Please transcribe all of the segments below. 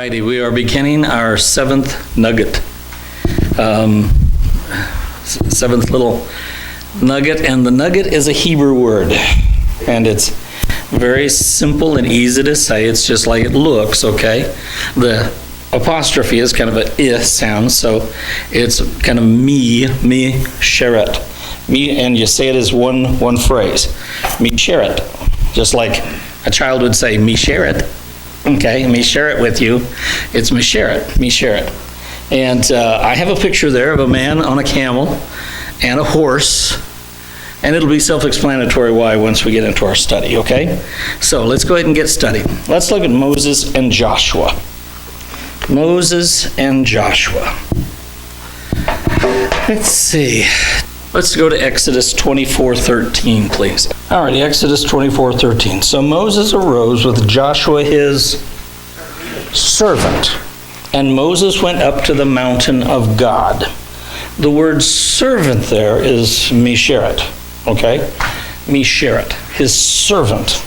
righty, we are beginning our seventh nugget. Seventh little nugget, and the nugget is a Hebrew word. And it's very simple and easy to say. It's just like it looks, okay? The apostrophe is kind of a I sound, so it's kind of me sheret. Me, and you say it as one phrase. Me sheret. Just like a child would say, me sheret. Okay, me share it with you. It's me share it. And I have a picture there of a man on a camel and a horse, and it'll be self-explanatory why once we get into our study, okay? So let's go ahead and get studying. Let's look at Moses and Joshua. Moses and Joshua. Let's see. Let's go to Exodus 24:13, please. All right, Exodus 24:13. So Moses arose with Joshua his servant, and Moses went up to the mountain of God. The word servant there is misheret, okay? Misheret, his servant.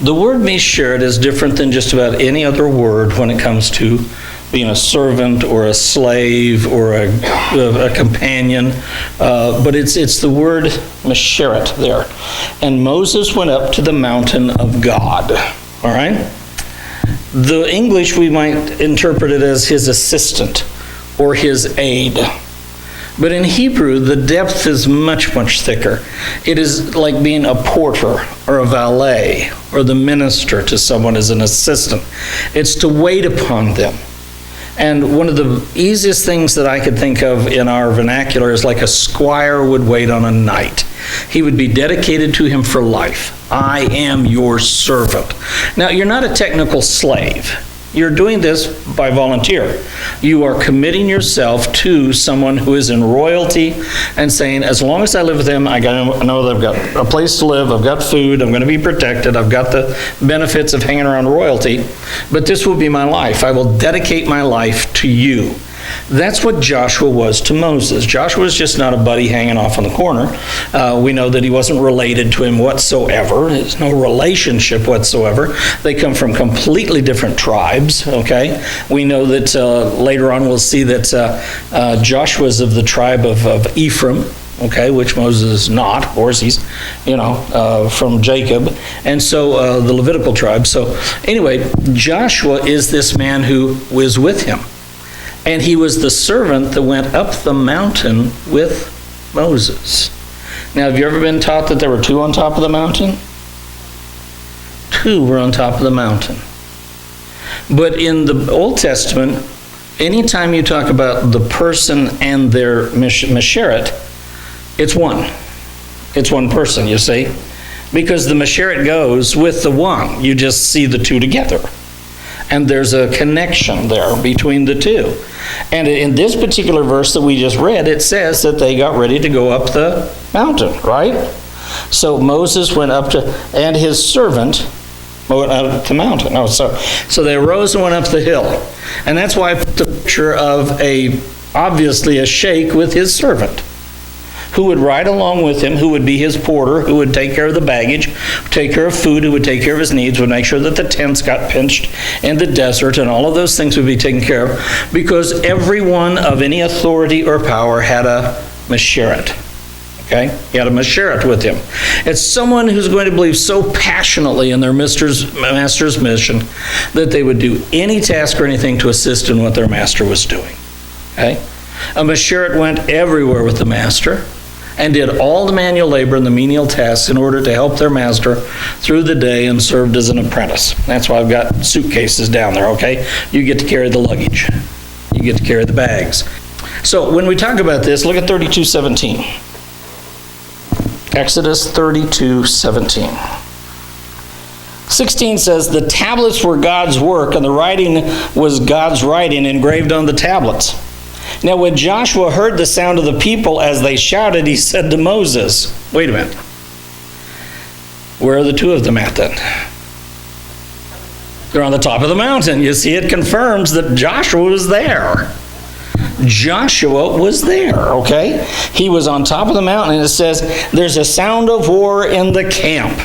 The word misheret is different than just about any other word when it comes to being a servant or a slave or a companion, but it's the word misheret there. And Moses went up to the mountain of God, all right? The English, we might interpret it as his assistant or his aide. But in Hebrew, the depth is much, much thicker. It is like being a porter or a valet or the minister to someone as an assistant. It's to wait upon them. And one of the easiest things that I could think of in our vernacular is like a squire would wait on a knight. He would be dedicated to him for life. I am your servant. Now, you're not a technical slave. You're doing this by volunteer. You are committing yourself to someone who is in royalty and saying, as long as I live with them, I know that I've got a place to live, I've got food, I'm going to be protected, I've got the benefits of hanging around royalty, but this will be my life. I will dedicate my life to you. That's what Joshua was to Moses. Joshua was just not a buddy hanging off on the corner. We know that he wasn't related to him whatsoever. There's no relationship whatsoever. They come from completely different tribes, okay? We know that later on we'll see that Joshua is of the tribe of Ephraim, okay, which Moses is not. Of course, he's, from Jacob. And so the Levitical tribe. So anyway, Joshua is this man who was with him. And he was the servant that went up the mountain with Moses. Now, have you ever been taught that there were two on top of the mountain? Two were on top of the mountain. But in the Old Testament, anytime you talk about the person and their misheret, it's one. It's one person, you see. Because the misheret goes with the one. You just see the two together. And there's a connection there between the two. And in this particular verse that we just read, it says that they got ready to go up the mountain, right? So Moses went up to, and his servant went up the mountain. So they arose and went up the hill. And that's why I put the picture of obviously a sheikh with his servant, who would ride along with him, who would be his porter, who would take care of the baggage, take care of food, who would take care of his needs, would make sure that the tents got pitched in the desert, and all of those things would be taken care of, because everyone of any authority or power had a misheret. Okay? He had a misheret with him. It's someone who's going to believe so passionately in their master's mission that they would do any task or anything to assist in what their master was doing. Okay? A misheret went everywhere with the master and did all the manual labor and the menial tasks in order to help their master through the day, and served as an apprentice. That's why I've got suitcases down there, okay? You get to carry the luggage. You get to carry the bags. So when we talk about this, look at 32:17. Exodus 32:17. 16 says, the tablets were God's work, and the writing was God's writing engraved on the tablets. Now, when Joshua heard the sound of the people as they shouted, he said to Moses, wait a minute, where are the two of them at then? They're on the top of the mountain. You see, it confirms that Joshua was there. Joshua was there, okay? He was on top of the mountain, and it says, there's a sound of war in the camp.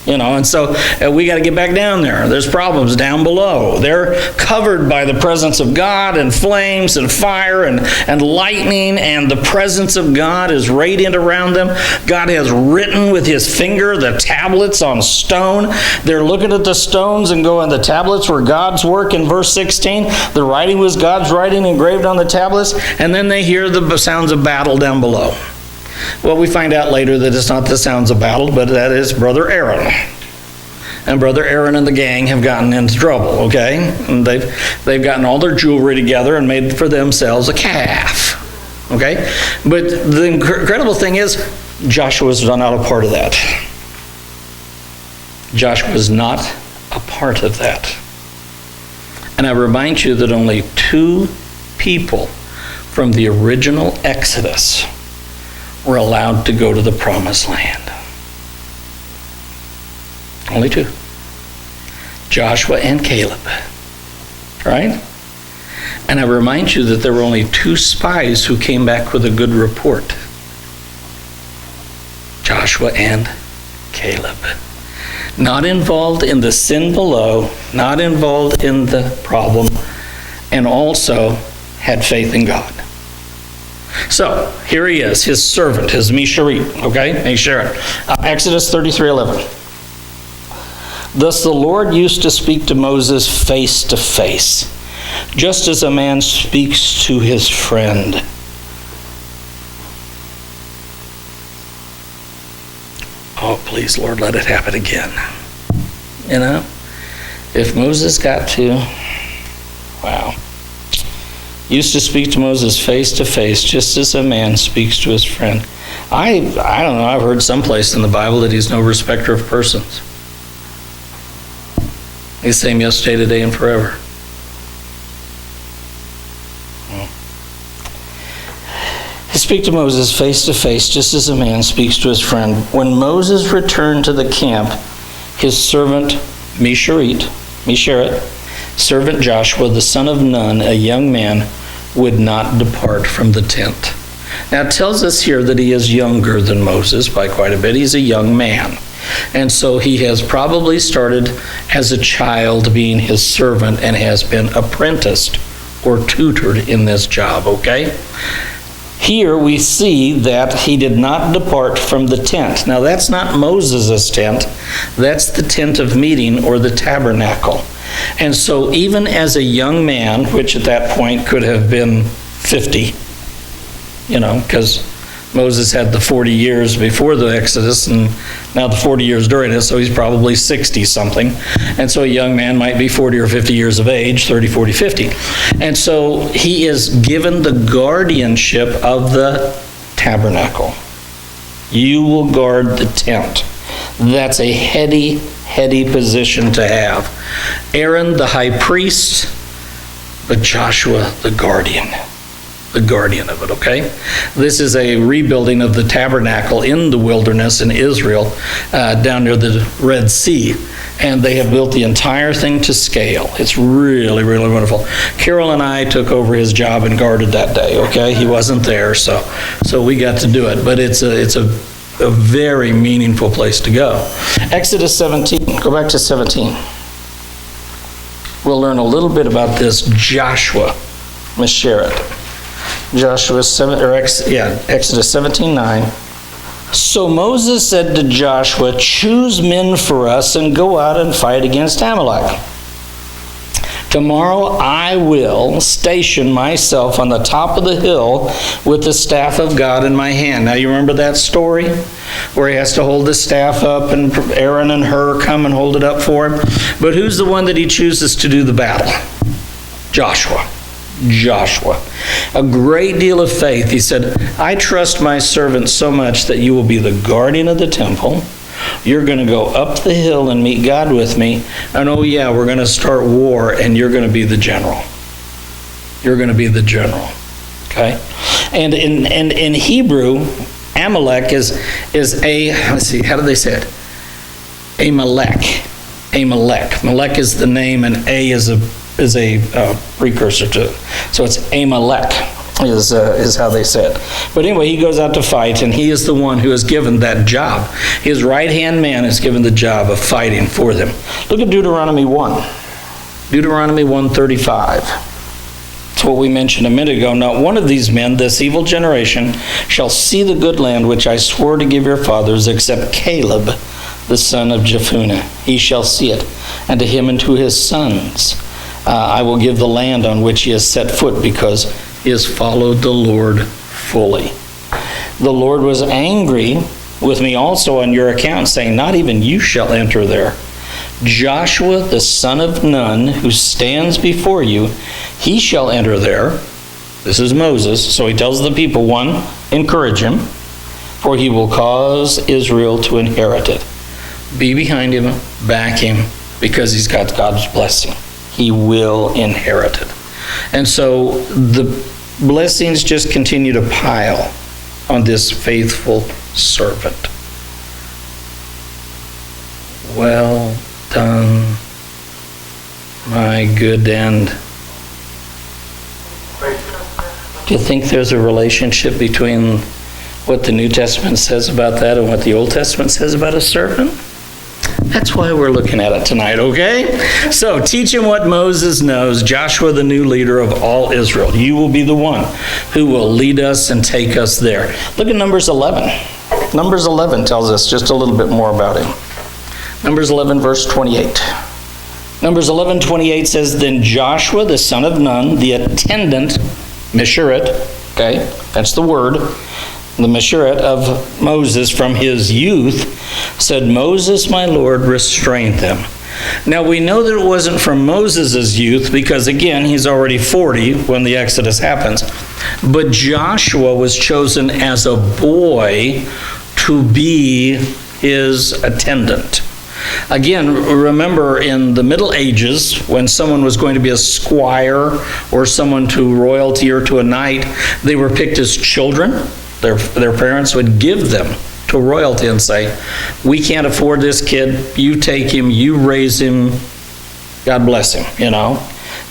And so we got to get back down there. There's problems down below. They're covered by the presence of God and flames and fire and lightning, and the presence of God is radiant around them. God has written with his finger the tablets on stone. They're looking at the stones and going, the tablets were God's work in verse 16. The writing was God's writing engraved on the tablets. And then they hear the sounds of battle down below. Well, we find out later that it's not the sounds of battle, but that is Brother Aaron. And Brother Aaron and the gang have gotten into trouble, okay? And they've gotten all their jewelry together and made for themselves a calf, okay? But the incredible thing is, Joshua's not a part of that. Joshua's not a part of that. And I remind you that only 2 people from the original Exodus were allowed to go to the promised land. Only 2. Joshua and Caleb. Right? And I remind you that there were only 2 spies who came back with a good report. Joshua and Caleb. Not involved in the sin below, not involved in the problem, and also had faith in God. So, here he is, his servant, his Misharit, okay? Misharit. Exodus 33:11. Thus the Lord used to speak to Moses face to face, just as a man speaks to his friend. Oh, please, Lord, let it happen again. If Moses got to, wow. Used to speak to Moses face to face, just as a man speaks to his friend. I don't know, I've heard someplace in the Bible that he's no respecter of persons. He's the same yesterday, today, and forever. He speaks to Moses face to face, just as a man speaks to his friend. When Moses returned to the camp, his servant Misharit, servant Joshua, the son of Nun, a young man, would not depart from the tent. Now it tells us here that he is younger than Moses by quite a bit. He's a young man. And so he has probably started as a child being his servant and has been apprenticed or tutored in this job, okay? Here we see that he did not depart from the tent. Now that's not Moses' tent. That's the tent of meeting, or the tabernacle. And so even as a young man, which at that point could have been 50, because Moses had the 40 years before the Exodus and now the 40 years during it, so he's probably 60-something. And so a young man might be 40 or 50 years of age, 30, 40, 50. And so he is given the guardianship of the tabernacle. You will guard the tent. That's a heady position to have. Aaron, the high priest, but Joshua, the guardian of it, okay? This is a rebuilding of the tabernacle in the wilderness in Israel, down near the Red Sea. And they have built the entire thing to scale. It's really, really wonderful. Carol and I took over his job and guarded that day, okay? He wasn't there, so we got to do it. But it's a very meaningful place to go. Exodus 17, go back to 17. We'll learn a little bit about this Joshua Misharit. Exodus 17:9. So Moses said to Joshua, choose men for us and go out and fight against Amalek. Tomorrow I will station myself on the top of the hill with the staff of God in my hand. Now you remember that story where he has to hold the staff up and Aaron and Hur come and hold it up for him? But who's the one that he chooses to do the battle? Joshua. A great deal of faith. He said, I trust my servant so much that you will be the guardian of the temple. You're going to go up the hill and meet God with me. And oh yeah, we're going to start war and you're going to be the general. You're going to be the general. Okay? And in Hebrew, Amalek is a, let's see, how do they say it? Amalek. Malek is the name and A is a precursor to it. So it's Amalek. is how they said. But anyway, he goes out to fight, and he is the one who is given that job. His right-hand man is given the job of fighting for them. Look at Deuteronomy 1. Deuteronomy 1:35. It's what we mentioned a minute ago. Not one of these men, this evil generation, shall see the good land which I swore to give your fathers, except Caleb, the son of Jephunneh. He shall see it, and to him and to his sons I will give the land on which he has set foot, because he has followed the Lord fully. The Lord was angry with me also on your account, saying, not even you shall enter there. Joshua the son of Nun, who stands before you, he shall enter there. This is Moses. So he tells the people, one, encourage him, for he will cause Israel to inherit it. Be behind him, back him, because he's got God's blessing. He will inherit it. And so the blessings just continue to pile on this faithful servant. Well done, my good end. Do you think there's a relationship between what the New Testament says about that and what the Old Testament says about a servant? That's why we're looking at it tonight, okay? So teach him what Moses knows, Joshua the new leader of all Israel. You will be the one who will lead us and take us there. Look at Numbers 11. Numbers 11 tells us just a little bit more about him. Numbers 11, verse 28. Numbers 11:28 says, then Joshua the son of Nun, the attendant, Mesheret, okay, that's the word, the Mesheret of Moses from his youth, said, Moses, my Lord, restrained them. Now we know that it wasn't from Moses' youth, because again, he's already 40 when the Exodus happens. But Joshua was chosen as a boy to be his attendant. Again, remember in the Middle Ages, when someone was going to be a squire or someone to royalty or to a knight, they were picked as children. Their parents would give them to royalty and say, we can't afford this kid, you take him, you raise him, God bless him, you know,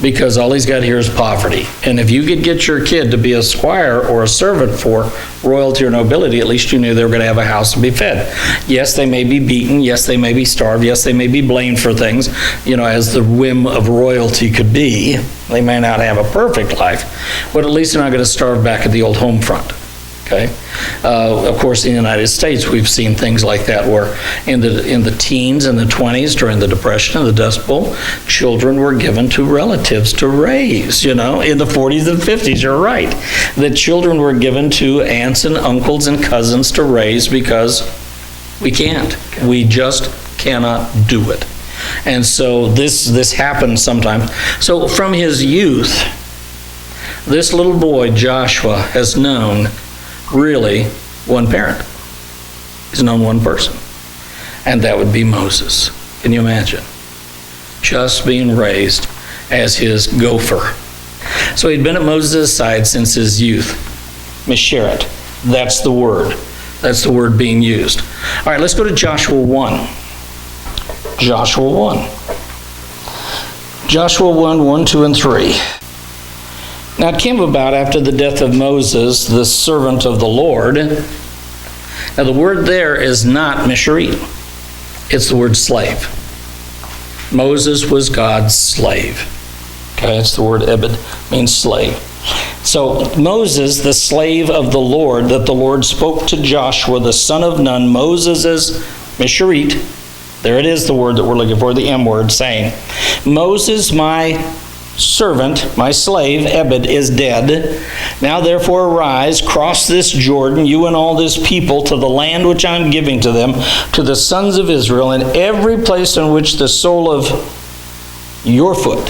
because all he's got here is poverty. And if you could get your kid to be a squire or a servant for royalty or nobility, at least you knew they were going to have a house and be fed. Yes, they may be beaten, yes, they may be starved, yes, they may be blamed for things, you know, as the whim of royalty could be. They may not have a perfect life, but at least they're not going to starve back at the old home front. Okay. Of course, in the United States, we've seen things like that where in the teens and the 20s, during the Depression and the Dust Bowl, children were given to relatives to raise, you know. In the 40s and 50s, you're right. The children were given to aunts and uncles and cousins to raise because we can't. We just cannot do it. And so this happens sometimes. So from his youth, this little boy, Joshua, has known really one parent. He's known one person, and that would be Moses. Can you imagine? Just being raised as his gopher. So he'd been at Moses' side since his youth. Mesheret, that's the word. That's the word being used. All right, let's go to Joshua 1. Joshua 1. Joshua 1, 1, 2, and 3. Now it came about after the death of Moses, the servant of the Lord. Now the word there is not Mesheret. It's the word slave. Moses was God's slave. Okay, it's the word Ebed, means slave. So Moses, the slave of the Lord, that the Lord spoke to Joshua, the son of Nun, Moses' Mesheret. There it is, the word that we're looking for, the M word, saying, Moses, my servant, my slave, Ebed, is dead. Now therefore arise, cross this Jordan, you and all this people, to the land which I am giving to them, to the sons of Israel, in every place in which the sole of your foot.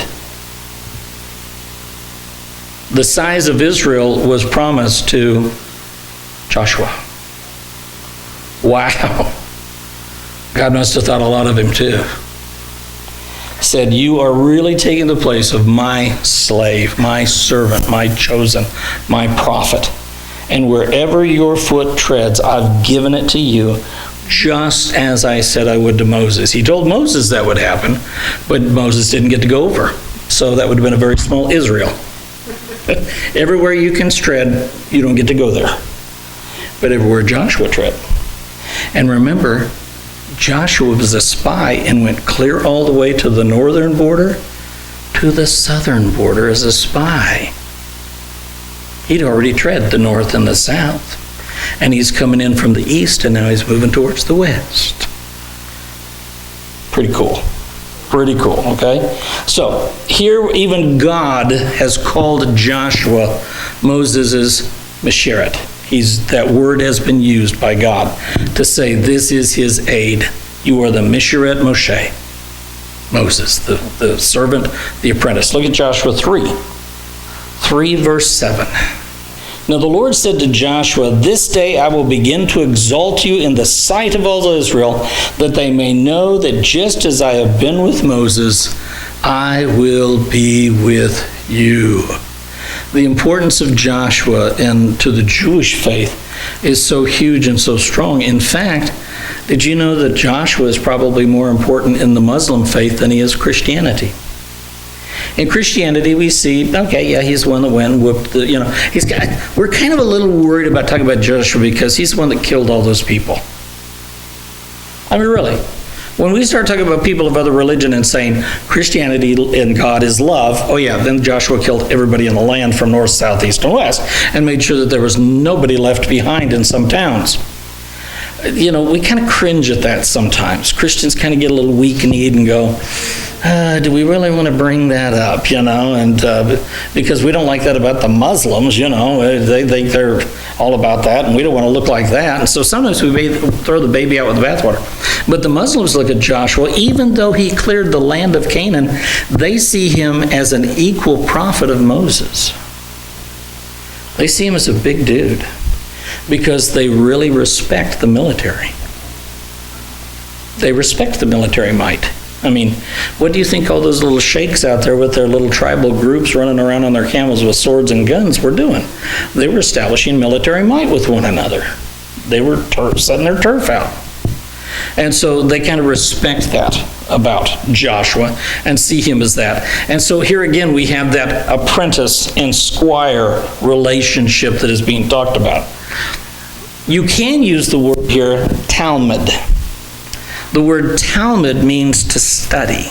The size of Israel was promised to Joshua. Wow. God must have thought a lot of him too. Said, you are really taking the place of my slave, my servant, my chosen, my prophet. And wherever your foot treads, I've given it to you, just as I said I would to Moses. He told Moses that would happen, but Moses didn't get to go over. So that would have been a very small Israel. Everywhere you can tread, you don't get to go there. But everywhere Joshua tread. And remember, Joshua was a spy and went clear all the way to the northern border, to the southern border as a spy. He'd already tread the north and the south. And he's coming in from the east, and now he's moving towards the west. Pretty cool. Pretty cool, okay? So, here even God has called Joshua Moses' Mesheret. That word has been used by God to say this is his aid. You are the Mesheret Moshe. Moses, the servant, the apprentice. Look at Joshua 3 verse 7. Now the Lord said to Joshua, this day I will begin to exalt you in the sight of all Israel, that they may know that just as I have been with Moses, I will be with you. The importance of Joshua and to the Jewish faith is so huge and so strong. In fact, did you know that Joshua is probably more important in the Muslim faith than he is Christianity? In Christianity, we see, okay, yeah, he's the one that went and whooped the, we're kind of a little worried about talking about Joshua because he's the one that killed all those people. I mean, really. When we start talking about people of other religion and saying Christianity and God is love, oh yeah, then Joshua killed everybody in the land from north, south, east, and west and made sure that there was nobody left behind in some towns. We kind of cringe at that sometimes. Christians kind of get a little weak-kneed and go, do we really want to bring that up, and because we don't like that about the Muslims, they think they're all about that, and we don't want to look like that, and so sometimes we throw the baby out with the bathwater. But the Muslims look at Joshua, even though he cleared the land of Canaan, they see him as an equal prophet of Moses. They see him as a big dude, because they really respect the military. They respect the military might. I mean, what do you think all those little sheikhs out there with their little tribal groups running around on their camels with swords and guns were doing? They were establishing military might with one another. They were setting their turf out. And so they kind of respect that about Joshua and see him as that. And so here again we have that apprentice and squire relationship that is being talked about. You can use the word here, Talmud. The word Talmud means to study.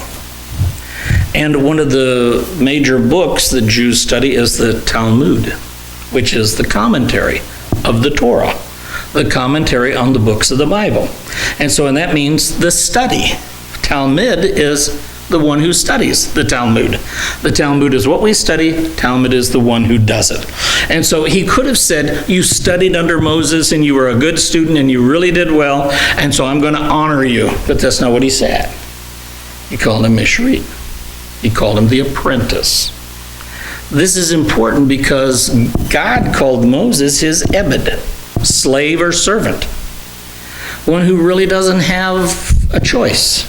And one of the major books that Jews study is the Talmud, which is the commentary of the Torah, the commentary on the books of the Bible. And so, that means the study. Talmud is the one who studies the Talmud. The Talmud is what we study. Talmud is the one who does it. And so he could have said, you studied under Moses and you were a good student and you really did well, and so I'm going to honor you. But that's not what he said. He called him Mesheret. He called him the apprentice. This is important because God called Moses his Ebed, slave or servant, one who really doesn't have a choice.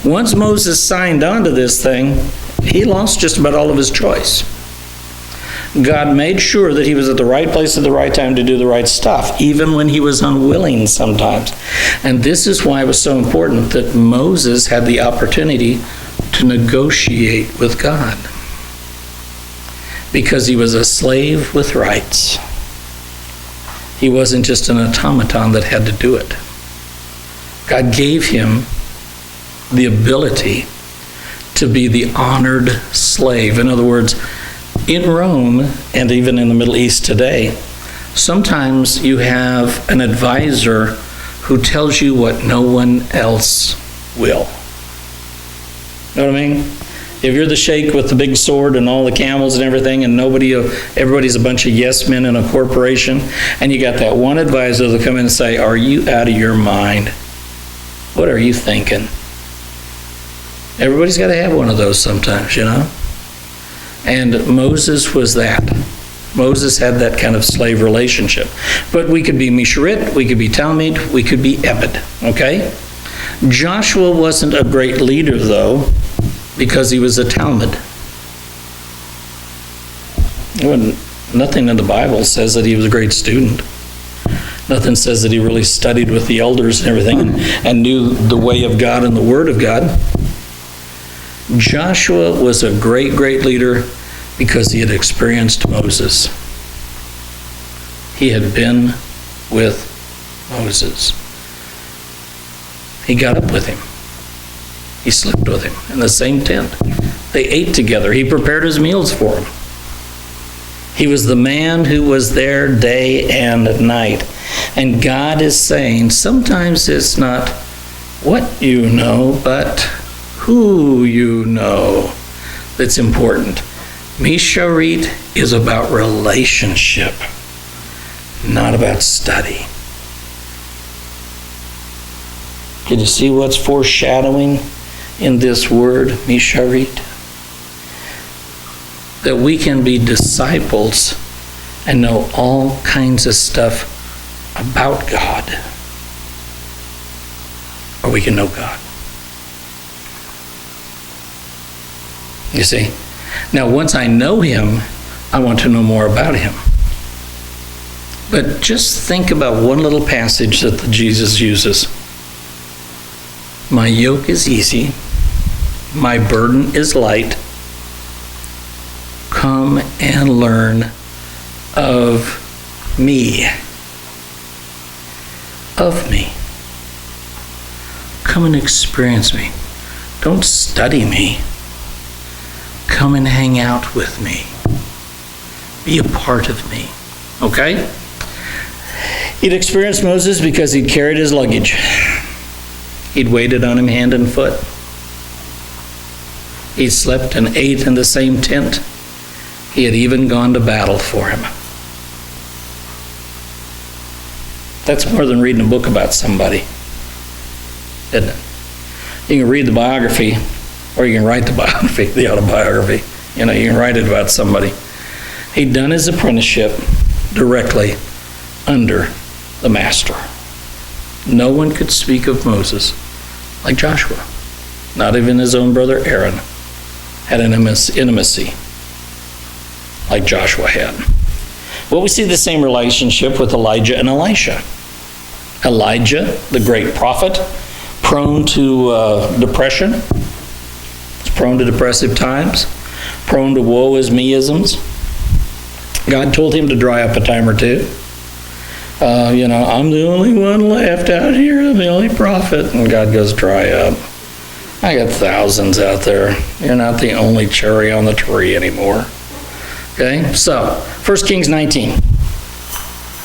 Once Moses signed on to this thing, he lost just about all of his choice. God made sure that he was at the right place at the right time to do the right stuff, even when he was unwilling sometimes. And this is why it was so important that Moses had the opportunity to negotiate with God, because he was a slave with rights. He wasn't just an automaton that had to do it. God gave him the ability to be the honored slave. In other words, in Rome, and even in the Middle East today, sometimes you have an advisor who tells you what no one else will. Know what I mean? If you're the sheikh with the big sword and all the camels and everything, and everybody's a bunch of yes men in a corporation, and you got that one advisor that'll come in and say, are you out of your mind? What are you thinking? Everybody's got to have one of those sometimes, And Moses was that. Moses had that kind of slave relationship. But we could be Mesheret, we could be Talmud, we could be Ebed, okay? Joshua wasn't a great leader, though, because he was a Talmud. Nothing in the Bible says that he was a great student. Nothing says that he really studied with the elders and everything and knew the way of God and the Word of God. Joshua was a great, great leader Because he had experienced Moses. He had been with Moses. He got up with him. He slept with him in the same tent. They ate together. He prepared his meals for him. He was the man who was there day and night. And God is saying, sometimes it's not what you know, but who you know that's important. Misharit is about relationship, not about study. Can you see what's foreshadowing in this word, Misharit? That we can be disciples and know all kinds of stuff about God. Or we can know God. You see? Now, once I know him, I want to know more about him. But just think about one little passage that Jesus uses. My yoke is easy. My burden is light. Come and learn of me. Of me. Come and experience me. Don't study me. Come and hang out with me. Be a part of me. Okay? He'd experienced Moses because he'd carried his luggage. He'd waited on him hand and foot. He'd slept and ate in the same tent. He had even gone to battle for him. That's more than reading a book about somebody, isn't it? You can read the biography, or you can write the biography, the autobiography. You can write it about somebody. He'd done his apprenticeship directly under the master. No one could speak of Moses like Joshua. Not even his own brother Aaron had an intimacy like Joshua had. Well, we see the same relationship with Elijah and Elisha. Elijah, the great prophet, prone to depression. He's prone to depressive times, prone to woe is me-isms. God told him to dry up a time or two. I'm the only one left out here, I'm the only prophet. And God goes, dry up. I got thousands out there. You're not the only cherry on the tree anymore. Okay, so 1 Kings 19.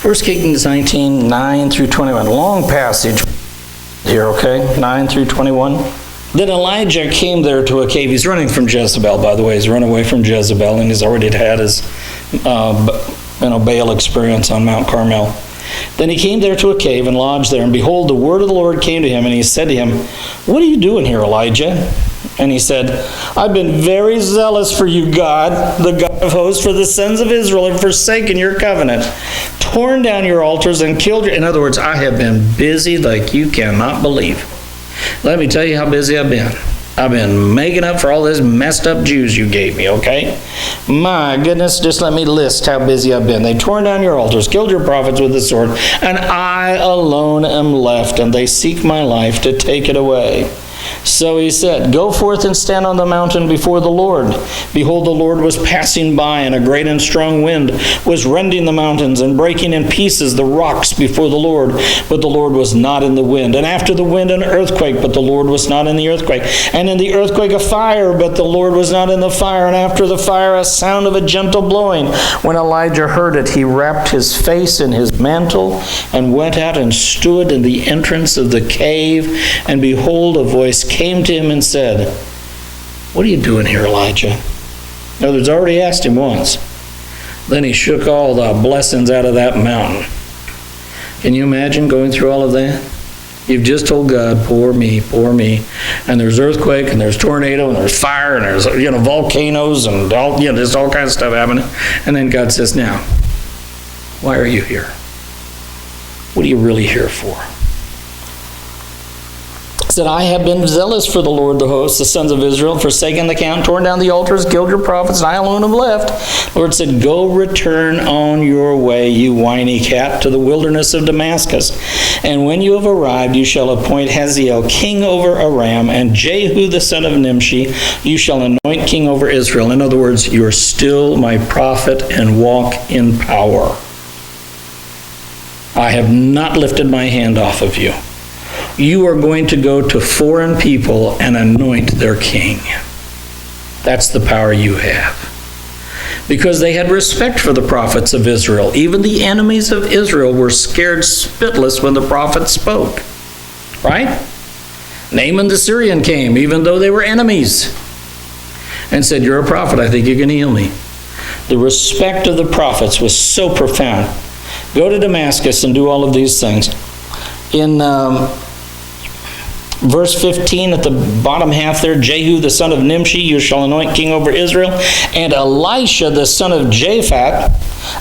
1 Kings 19, 9 through 21. Long passage here, okay? 9 through 21. Then Elijah came there to a cave. He's running from Jezebel, by the way. He's run away from Jezebel, and he's already had his Baal experience on Mount Carmel. Then he came there to a cave and lodged there. And behold, the word of the Lord came to him, and he said to him, "What are you doing here, Elijah?" And he said, "I've been very zealous for you, God, the God of hosts, for the sons of Israel have forsaken your covenant, torn down your altars, and killed your..." In other words, I have been busy like you cannot believe. Let me tell you how busy I've been. I've been making up for all this messed up Jews you gave me, okay? My goodness, just let me list how busy I've been. They torn down your altars, killed your prophets with the sword, and I alone am left, and they seek my life to take it away. So he said, "Go forth and stand on the mountain before the Lord." Behold, the Lord was passing by, and a great and strong wind was rending the mountains and breaking in pieces the rocks before the Lord. But the Lord was not in the wind. And after the wind, an earthquake, but the Lord was not in the earthquake. And in the earthquake, a fire, but the Lord was not in the fire. And after the fire, a sound of a gentle blowing. When Elijah heard it, he wrapped his face in his mantle and went out and stood in the entrance of the cave. And behold, a voice came to him and said, "What are you doing here, Elijah?" In other words, I already asked him once. Then he shook all the blessings out of that mountain. Can you imagine going through all of that? You've just told God, poor me, and there's earthquake, and there's tornado, and there's fire, and there's volcanoes, and there's all kinds of stuff happening. And then God says, "Now, why are you here? What are you really here for?" said, I have been zealous for the Lord, the hosts, the sons of Israel, forsaken the camp, torn down the altars, killed your prophets, and I alone am left. The Lord said, go return on your way, you whiny cat, to the wilderness of Damascus. And when you have arrived, you shall appoint Hazael king over Aram, and Jehu the son of Nimshi you shall anoint king over Israel. In other words, you are still my prophet and walk in power. I have not lifted my hand off of you. You are going to go to foreign people and anoint their king. That's the power you have. Because they had respect for the prophets of Israel. Even the enemies of Israel were scared spitless when the prophet spoke. Right? Naaman the Syrian came, even though they were enemies, and said, you're a prophet, I think you can heal me. The respect of the prophets was so profound. Go to Damascus and do all of these things. In verse 15 at the bottom half there, Jehu the son of Nimshi you shall anoint king over Israel, and Elisha the son of Japhat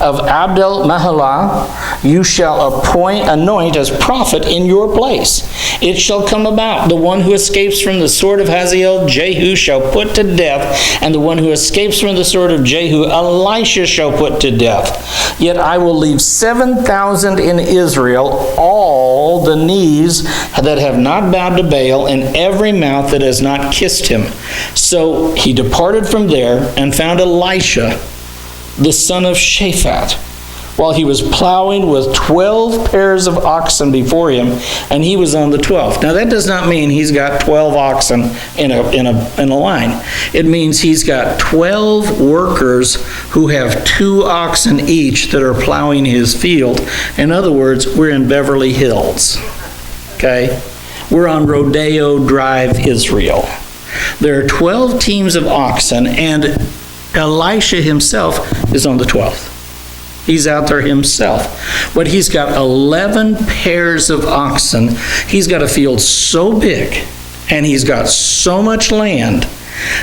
of Abdel Mahalah you shall anoint as prophet in your place. It shall come about, the one who escapes from the sword of Hazael Jehu shall put to death, and the one who escapes from the sword of Jehu Elisha shall put to death. Yet I will leave 7,000 in Israel, all the knees that have not bowed to Baal, and every mouth that has not kissed him. So he departed from there and found Elisha the son of Shaphat, while he was plowing with 12 pairs of oxen before him, and he was on the 12th. Now that does not mean he's got 12 oxen in a line. It means he's got 12 workers who have 2 oxen each that are plowing his field. In other words, we're in Beverly Hills. Okay? We're on Rodeo Drive, Israel. There are 12 teams of oxen, and Elisha himself is on the 12th. He's out there himself. But he's got 11 pairs of oxen. He's got a field so big, and he's got so much land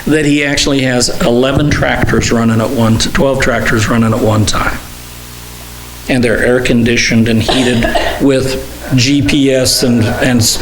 that he actually has 11 tractors running at 12 tractors running at one time. And they're air conditioned and heated with GPS and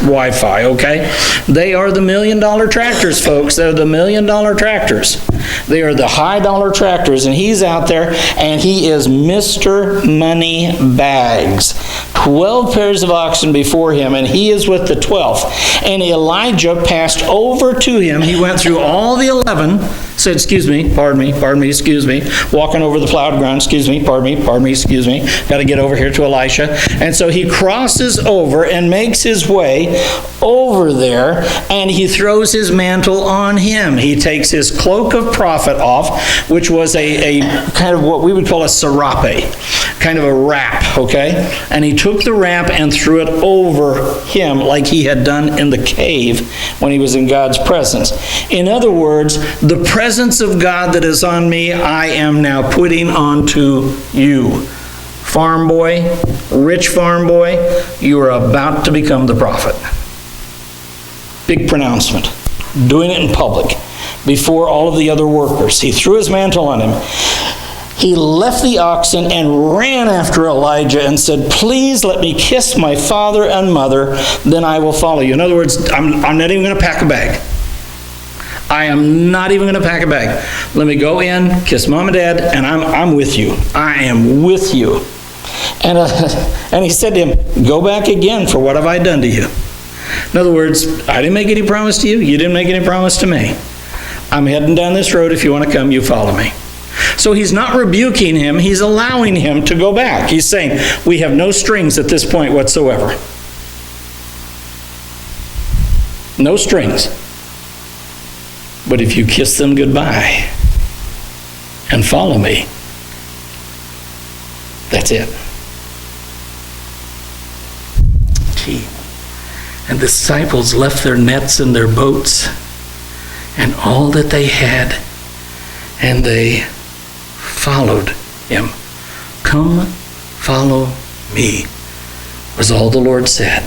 Wi-Fi, okay? They are the $1 million tractors, folks. They're the $1 million tractors. They are the high dollar tractors, and he's out there, and he is Mr. Money Bags. 12 pairs of oxen before him, and he is with the 12th. And Elijah passed over to him. He went through all the 11, said, excuse me, pardon me, excuse me, walking over the plowed ground, excuse me, pardon me, excuse me, got to get over here to Elisha. And so he crosses over and makes his way over there, and he throws his mantle on him. He takes his cloak of prophet off, which was a kind of what we would call a serape, kind of a wrap, okay? And he took the wrap and threw it over him like he had done in the cave when he was in God's presence. In other words, the presence of God that is on me, I am now putting onto you. Farm boy, rich farm boy, you are about to become the prophet. Big pronouncement. Doing it in public before all of the other workers. He threw his mantle on him. He left the oxen and ran after Elijah and said, please let me kiss my father and mother, then I will follow you. In other words, I'm not even going to pack a bag. I am not even going to pack a bag. Let me go in, kiss mom and dad, and I'm with you. I am with you. And he said to him, go back again, for what have I done to you? In other words, I didn't make any promise to you. You didn't make any promise to me. I'm heading down this road. If you want to come, you follow me. So he's not rebuking him. He's allowing him to go back. He's saying, we have no strings at this point whatsoever. No strings. But if you kiss them goodbye and follow me, that's it. Gee. And the disciples left their nets and their boats and all that they had, and they followed him. Come, follow me, was all the Lord said.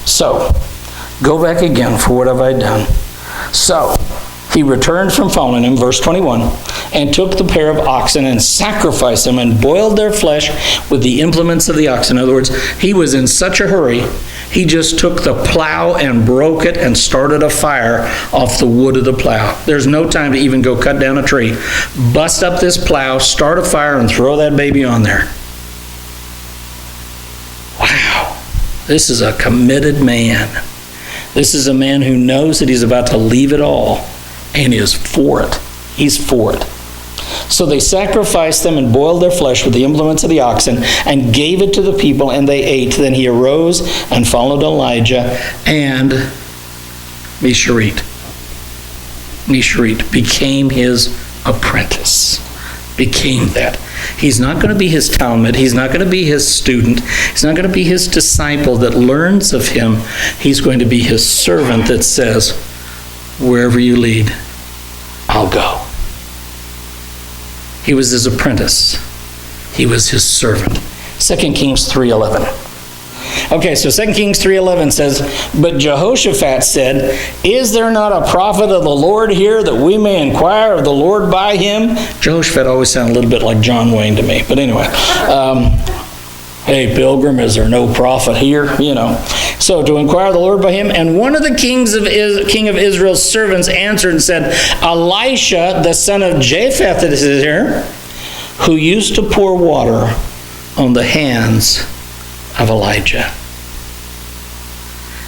So, go back again, for what have I done? So, He returned from following him, verse 21, and took the pair of oxen and sacrificed them and boiled their flesh with the implements of the oxen. In other words, he was in such a hurry, he just took the plow and broke it and started a fire off the wood of the plow. There's no time to even go cut down a tree. Bust up this plow, start a fire, and throw that baby on there. Wow, this is a committed man. This is a man who knows that he's about to leave it all and is for it. He's for it. So they sacrificed them and boiled their flesh with the implements of the oxen and gave it to the people, and they ate. Then he arose and followed Elijah, and Misharit became his apprentice. Became that. He's not going to be his Talmud. He's not going to be his student. He's not going to be his disciple that learns of him. He's going to be his servant that says, wherever you lead, I'll go. He was his apprentice. He was his servant. 2 Kings 3:11. Okay, so 2 Kings 3:11 says, but Jehoshaphat said, is there not a prophet of the Lord here that we may inquire of the Lord by him? Jehoshaphat always sounded a little bit like John Wayne to me. But anyway, hey, pilgrim, is there no prophet here? You know. So to inquire of the Lord by him. And one of the king of Israel's servants answered and said, Elisha, the son of Japheth, that is here, who used to pour water on the hands of Elijah.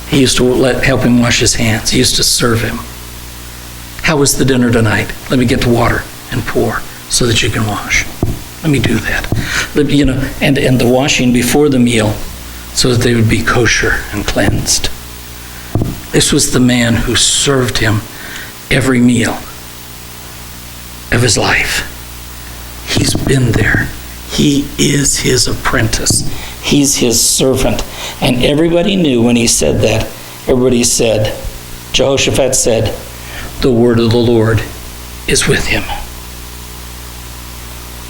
He used to help him wash his hands. He used to serve him. How was the dinner tonight? Let me get the water and pour so that you can wash. Let me do that. You know, and the washing before the meal so that they would be kosher and cleansed. This was the man who served him every meal of his life. He's been there. He is his apprentice. He's his servant. And everybody knew when he said that, everybody said, Jehoshaphat said, the word of the Lord is with him.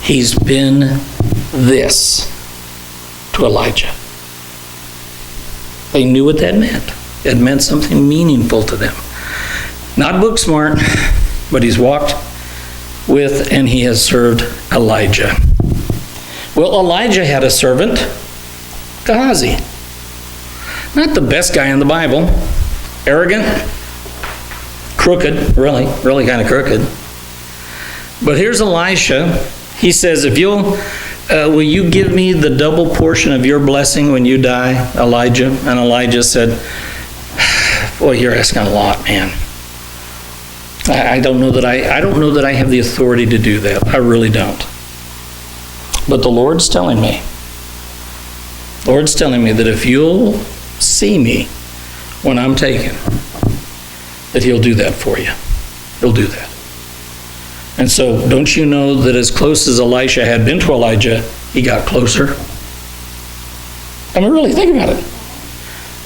He's been this to Elijah. They knew what that meant. It meant something meaningful to them. Not book smart, but he's walked with and he has served Elijah. Well, Elijah had a servant, GEHAZI. Not the best guy in the Bible. Arrogant, crooked, really kind of crooked. But here's Elisha. He says, if will you give me the double portion of your blessing when you die, Elijah? And Elijah said, boy, you're asking a lot, man. I don't know that I have the authority to do that. I really don't. But the Lord's telling me that if you'll see me when I'm taken, that he'll do that for you. He'll do that. And so, don't you know that as close as Elisha had been to Elijah, he got closer? I mean, really, think about it.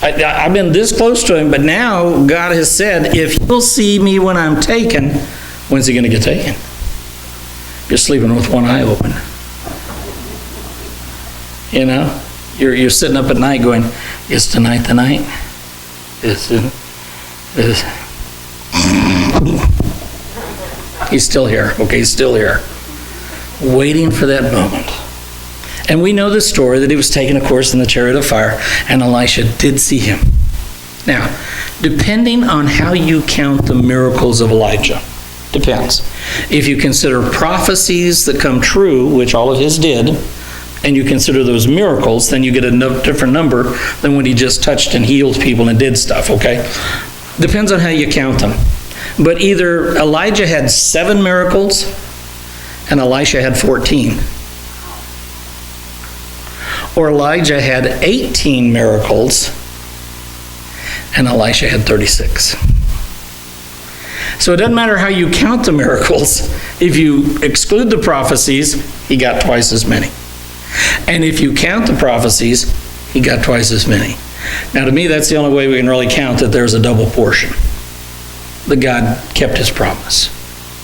I've been this close to him, but now God has said, if you'll see me when I'm taken, when's he going to get taken? You're sleeping with one eye open. You know? You're sitting up at night going, is tonight the night? He's still here. Okay, he's still here. Waiting for that moment. And we know the story that he was taken, of course, in the chariot of fire, and Elisha did see him. Now, depending on how you count the miracles of Elijah, depends. If you consider prophecies that come true, which all of his did, and you consider those miracles, then you get a different number than when he just touched and healed people and did stuff, okay? Depends on how you count them. But either Elijah had 7 miracles and Elisha had 14. Or Elijah had 18 miracles and Elisha had 36. So it doesn't matter how you count the miracles. If you exclude the prophecies, he got twice as many. And if you count the prophecies, he got twice as many. Now to me, that's the only way we can really count that there's a double portion. That God kept his promise.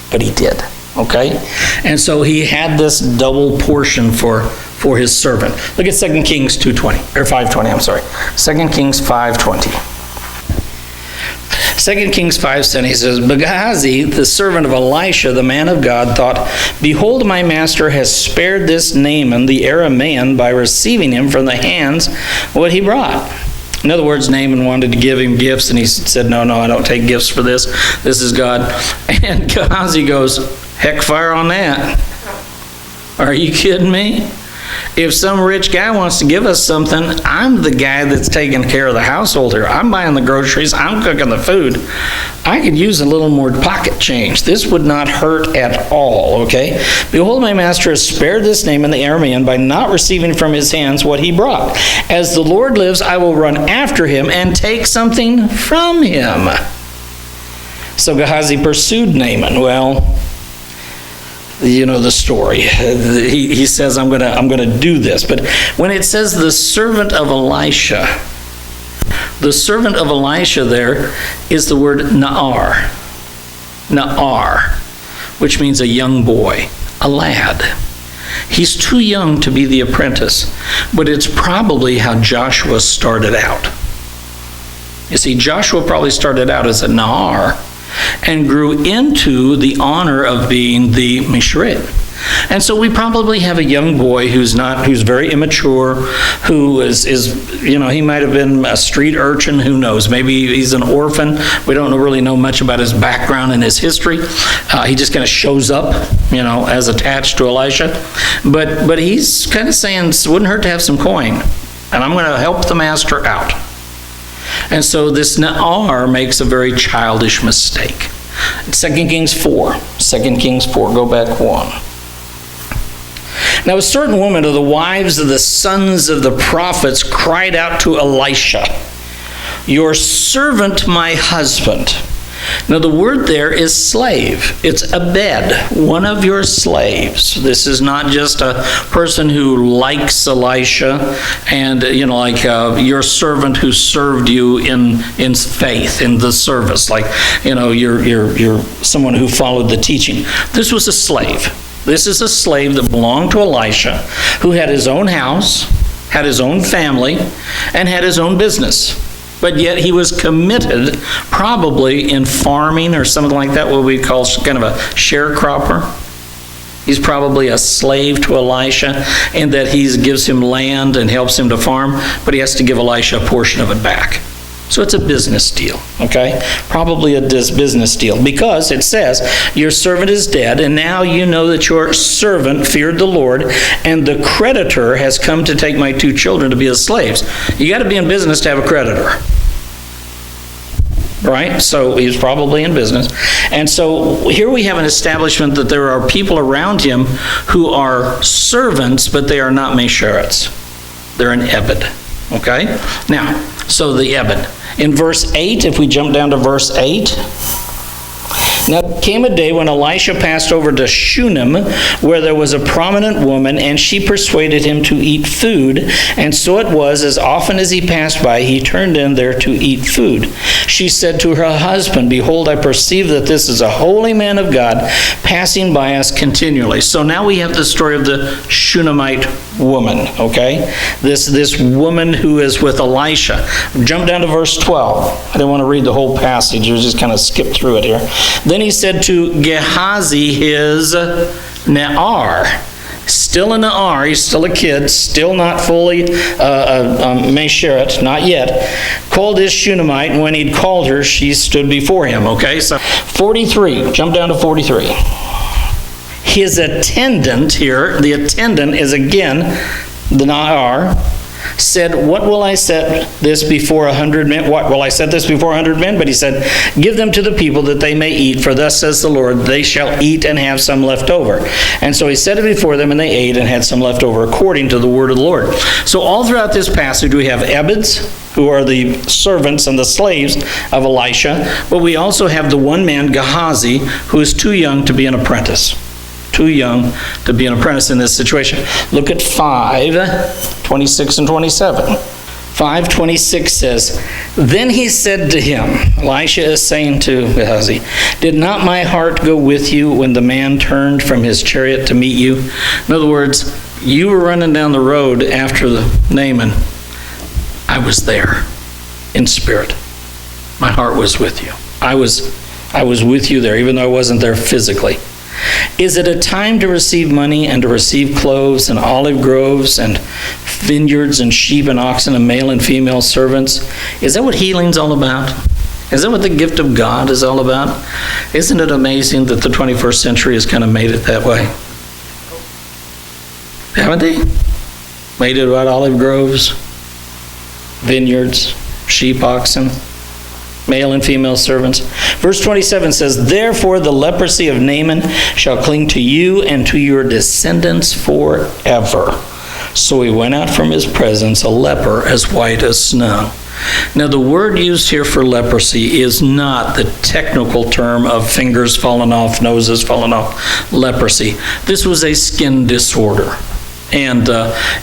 But he did. Okay? And so he had this double portion for his servant. Look at 2 Kings 2:20, or 5:20, I'm sorry. 2 Kings 5:20. 2 Kings 5:10, he says, "But Gehazi, the servant of Elisha, the man of God, thought, Behold, my master has spared this Naaman, the Aramean, by receiving him from the hands what he brought." In other words, Naaman wanted to give him gifts, and he said, no, I don't take gifts for this. This is God. And Gehazi goes, heck fire on that. Are you kidding me? If some rich guy wants to give us something, I'm the guy that's taking care of the household here. I'm buying the groceries. I'm cooking the food. I could use a little more pocket change. This would not hurt at all, okay? "Behold, my master has spared this Naaman the Aramean by not receiving from his hands what he brought. As the Lord lives, I will run after him and take something from him." So Gehazi pursued Naaman. Well, you know the story. He says, I'm gonna do this. But when it says the servant of Elisha there is the word Na'ar. Na'ar, which means a young boy, a lad. He's too young to be the apprentice, but it's probably how Joshua started out. You see, Joshua probably started out as a Na'ar and grew into the honor of being the Mishret. And so we probably have a young boy who's very immature, who is he might have been a street urchin, who knows? Maybe he's an orphan. We don't really know much about his background and his history. He just kind of shows up, as attached to Elisha. But he's kind of saying, it wouldn't hurt to have some coin, and I'm going to help the master out. And so this Na'ar makes a very childish mistake. 2 Kings 4, go back one. "Now a certain woman of the wives of the sons of the prophets cried out to Elisha, 'Your servant, my husband.'" Now the word there is slave. It's abed, one of your slaves. This is not just a person who likes Elisha and, your servant who served you in faith, in the service. Like, you're someone who followed the teaching. This was a slave. This is a slave that belonged to Elisha, who had his own house, had his own family, and had his own business. But yet he was committed probably in farming or something like that, what we call kind of a sharecropper. He's probably a slave to Elisha in that he gives him land and helps him to farm, but he has to give Elisha a portion of it back. So it's a business deal, okay? Probably a business deal, because it says, "Your servant is dead, and now you know that your servant feared the Lord, and the creditor has come to take my 2 children to be his slaves." You got to be in business to have a creditor, right? So he's probably in business. And so here we have an establishment that there are people around him who are servants, but they are not Mesherets. They're an Ebed, okay? Now, so the Ebed. In verse 8, if we jump down to verse 8, "Now there came a day when Elisha passed over to Shunem, where there was a prominent woman, and she persuaded him to eat food. And so it was, as often as he passed by, he turned in there to eat food. She said to her husband, 'Behold, I perceive that this is a holy man of God, passing by us continually.'" So now we have the story of the Shunammite woman, okay? This woman who is with Elisha. Jump down to verse 12. I didn't want to read the whole passage. We'll just kind of skip through it here. "Then he said to Gehazi, his Na'ar," still a Na'ar, he's still a kid, still not fully Mesheret, not yet, "called his Shunammite, and when he'd called her, she stood before him." Okay, so 43, jump down to 43. "His attendant," here, the attendant is again the Na'ar, "said, What will I set this before 100 men? What will I set this before 100 men? But he said, Give them to the people that they may eat, for thus says the Lord, they shall eat and have some left over. And so he set it before them, and they ate and had some left over, according to the word of the Lord." So all throughout this passage we have Ebeds, who are the servants and the slaves of Elisha, but we also have the one man, Gehazi, who is too young to be an apprentice. Too young to be an apprentice in this situation. Look at 5:26 and 27. 5:26 says, "Then he said to him," Elisha is saying to Gehazi, "Did not my heart go with you when the man turned from his chariot to meet you?" In other words, you were running down the road after the Naaman. I was there in spirit. My heart was with you. I was with you there, even though I wasn't there physically. Is it a time to receive money and to receive cloves and olive groves and vineyards and sheep and oxen and male and female servants? Is that what healing's all about? Is that what the gift of God is all about? Isn't it amazing that the 21st century has kind of made it that way? Haven't they? Made it about olive groves, vineyards, sheep, oxen, male and female servants. Verse 27 says, "Therefore the leprosy of Naaman shall cling to you and to your descendants forever." So he went out from his presence, a leper as white as snow. Now the word used here for leprosy is not the technical term of fingers falling off, noses falling off, leprosy. This was a skin disorder. And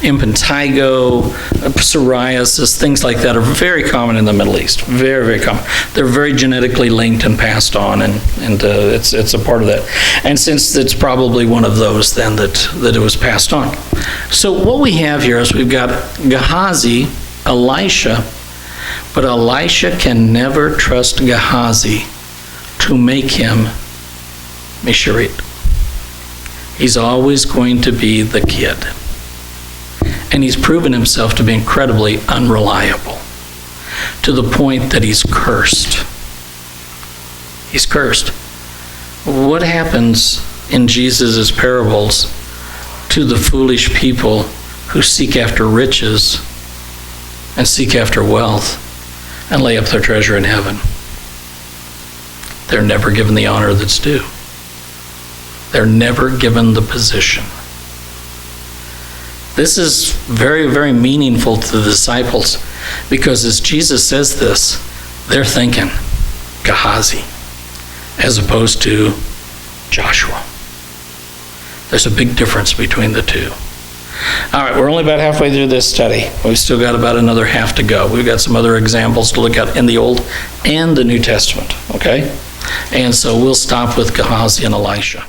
impetigo, psoriasis, things like that are very common in the Middle East. Very, very common. They're very genetically linked and passed on, and it's a part of that. And since it's probably one of those then that it was passed on. So what we have here is we've got Gehazi, Elisha, but Elisha can never trust Gehazi to make him Misharit. He's always going to be the kid. And he's proven himself to be incredibly unreliable, to the point that he's cursed. He's cursed. What happens in Jesus' parables to the foolish people who seek after riches and seek after wealth and lay up their treasure in heaven? They're never given the honor that's due. They're never given the position. This is very, very meaningful to the disciples, because as Jesus says this, they're thinking Gehazi as opposed to Joshua. There's a big difference between the two. All right, we're only about halfway through this study. We've still got about another half to go. We've got some other examples to look at in the Old and the New Testament, okay? And so we'll stop with Gehazi and Elisha.